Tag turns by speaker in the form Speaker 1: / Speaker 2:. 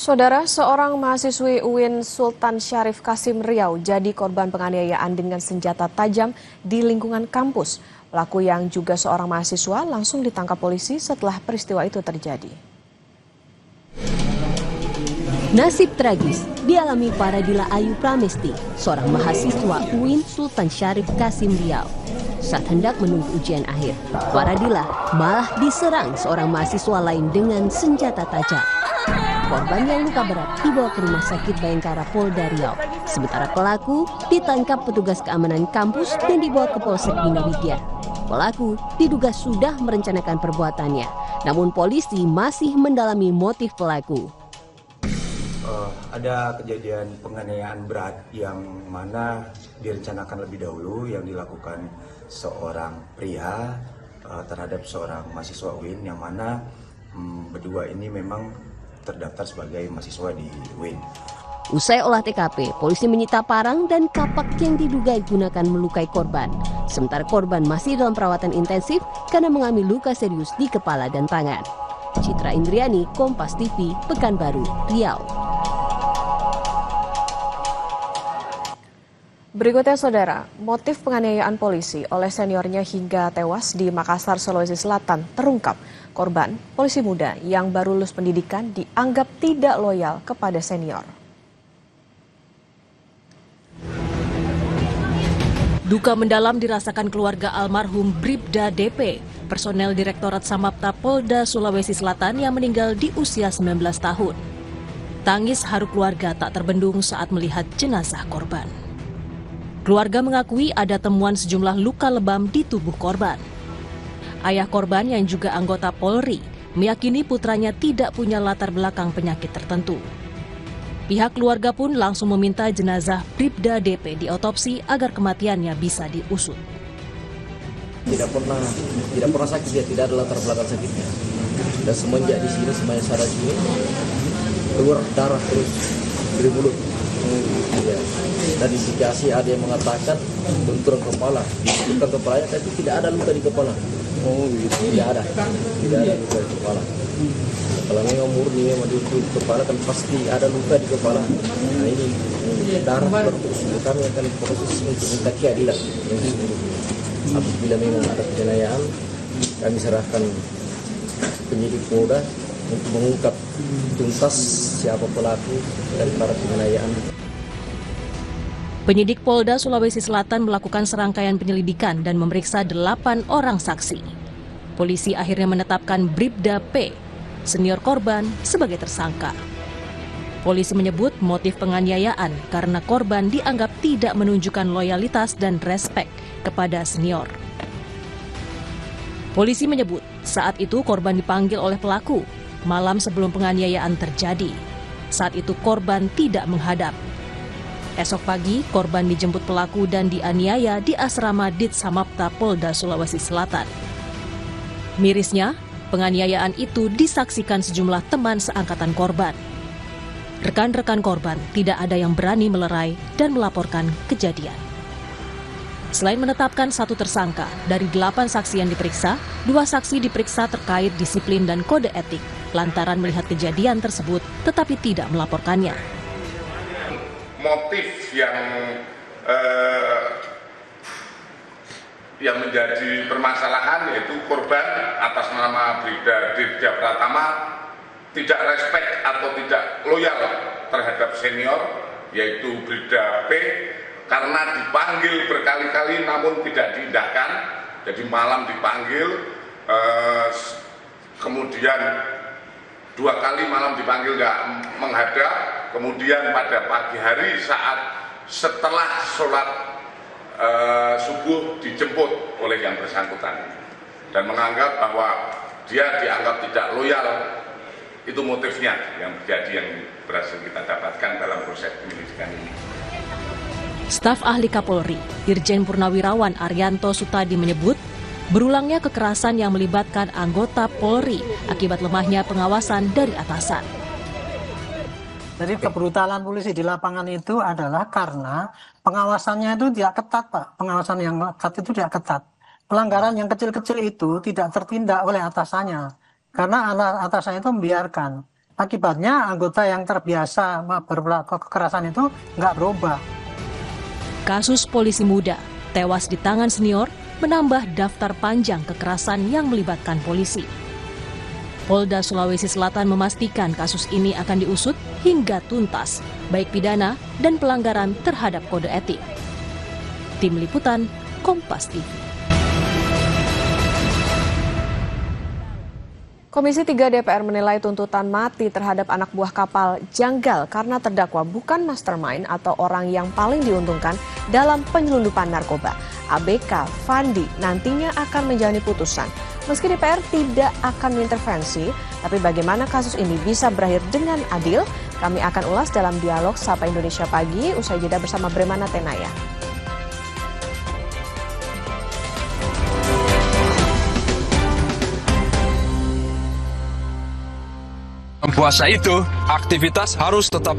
Speaker 1: Saudara, seorang mahasiswi UIN Sultan Syarif Kasim Riau jadi korban penganiayaan dengan senjata tajam di lingkungan kampus. Pelaku yang juga seorang mahasiswa langsung ditangkap polisi setelah peristiwa itu terjadi.
Speaker 2: Nasib tragis dialami Paradila Ayu Pramesti, seorang mahasiswa UIN Sultan Syarif Kasim Riau. Saat hendak menunggu ujian akhir, Paradila malah diserang seorang mahasiswa lain dengan senjata tajam. Korban yang luka berat dibawa ke rumah sakit Bayangkara Polda Riau. Sementara pelaku ditangkap petugas keamanan kampus dan dibawa ke Polsek Bina Widya. Pelaku diduga sudah merencanakan perbuatannya, namun polisi masih mendalami motif pelaku.
Speaker 3: Ada kejadian penganiayaan berat yang mana direncanakan lebih dahulu yang dilakukan seorang pria terhadap seorang mahasiswa UIN yang mana berdua ini memang terdaftar sebagai mahasiswa di UIN.
Speaker 2: Usai olah TKP, polisi menyita parang dan kapak yang diduga digunakan melukai korban. Sementara korban masih dalam perawatan intensif karena mengalami luka serius di kepala dan tangan. Citra Indriani, Kompas TV, Pekanbaru, Riau.
Speaker 1: Berikutnya saudara, motif penganiayaan polisi oleh seniornya hingga tewas di Makassar, Sulawesi Selatan terungkap. Korban, polisi muda yang baru lulus pendidikan dianggap tidak loyal kepada senior.
Speaker 4: Duka mendalam dirasakan keluarga almarhum Bribda DP, personel Direktorat Samapta Polda Sulawesi Selatan yang meninggal di usia 19 tahun. Tangis haru keluarga tak terbendung saat melihat jenazah korban. Keluarga mengakui ada temuan sejumlah luka lebam di tubuh korban. Ayah korban yang juga anggota Polri meyakini putranya tidak punya latar belakang penyakit tertentu. Pihak keluarga pun langsung meminta jenazah Bribda DP diotopsi agar kematiannya bisa diusut.
Speaker 5: Tidak pernah sakit, dia tidak ada latar belakang sakitnya. Dan semenjak di sini, semenjak sadar sini, keluar darah terus dari mulut. Ya. Dan indikasi ada yang mengatakan benturan kepala, benturan kepalanya tapi tidak ada luka di kepala. Oh gitu. Tidak ada luka di kepala. Kalau memang murni memang di kepala kan pasti ada luka di kepala. Nah ini darah terus kami akan proses untuk minta keadilan. Apabila memang ada penganiayaan, kami serahkan penyidik Polda untuk mengungkap tuntas siapa pelaku daripada penganiayaan.
Speaker 4: Penyidik Polda Sulawesi Selatan melakukan serangkaian penyelidikan dan memeriksa 8 orang saksi. Polisi akhirnya menetapkan Bribda P, senior korban, sebagai tersangka. Polisi menyebut motif penganiayaan karena korban dianggap tidak menunjukkan loyalitas dan respek kepada senior. Polisi menyebut saat itu korban dipanggil oleh pelaku malam sebelum penganiayaan terjadi. Saat itu korban tidak menghadap. Esok pagi, korban dijemput pelaku dan dianiaya di asrama Dit Samapta Polda Sulawesi Selatan. Mirisnya, penganiayaan itu disaksikan sejumlah teman seangkatan korban. Rekan-rekan korban tidak ada yang berani melerai dan melaporkan kejadian. Selain menetapkan 1 tersangka, dari 8 saksi yang diperiksa, 2 saksi diperiksa terkait disiplin dan kode etik, lantaran melihat kejadian tersebut tetapi tidak melaporkannya.
Speaker 6: Motif yang menjadi permasalahan yaitu korban atas nama Bribda Dirja Pratama tidak respek atau tidak loyal terhadap senior yaitu Bribda P karena dipanggil berkali-kali namun tidak diindahkan. Jadi malam dipanggil, kemudian 2 kali malam dipanggil nggak menghadap, kemudian pada pagi hari saat setelah sholat subuh dijemput oleh yang bersangkutan dan menganggap bahwa dia dianggap tidak loyal. Itu motifnya yang terjadi yang berhasil kita dapatkan dalam proses penyelidikan ini.
Speaker 4: Staf ahli Kapolri, Irjen Purnawirawan Arianto Sutadi menyebut, berulangnya kekerasan yang melibatkan anggota Polri akibat lemahnya pengawasan dari atasan.
Speaker 7: Jadi kebrutalan polisi di lapangan itu adalah karena pengawasannya itu tidak ketat, Pak. Pengawasan yang ketat itu tidak ketat. Pelanggaran yang kecil-kecil itu tidak tertindak oleh atasannya. Karena atasannya itu membiarkan. Akibatnya anggota yang terbiasa berperilaku kekerasan itu nggak berubah.
Speaker 4: Kasus polisi muda tewas di tangan senior menambah daftar panjang kekerasan yang melibatkan polisi. Polda Sulawesi Selatan memastikan kasus ini akan diusut hingga tuntas, baik pidana dan pelanggaran terhadap kode etik. Tim Liputan, Kompas TV.
Speaker 1: Komisi 3 DPR menilai tuntutan mati terhadap anak buah kapal janggal karena terdakwa bukan mastermind atau orang yang paling diuntungkan dalam penyelundupan narkoba. ABK Fandi nantinya akan menjalani putusan. Meski DPR tidak akan mengintervensi, tapi bagaimana kasus ini bisa berakhir dengan adil? Kami akan ulas dalam dialog Sapa Indonesia Pagi, usai jeda bersama Bremana Tenaya.
Speaker 8: Puasa itu, aktivitas harus tetap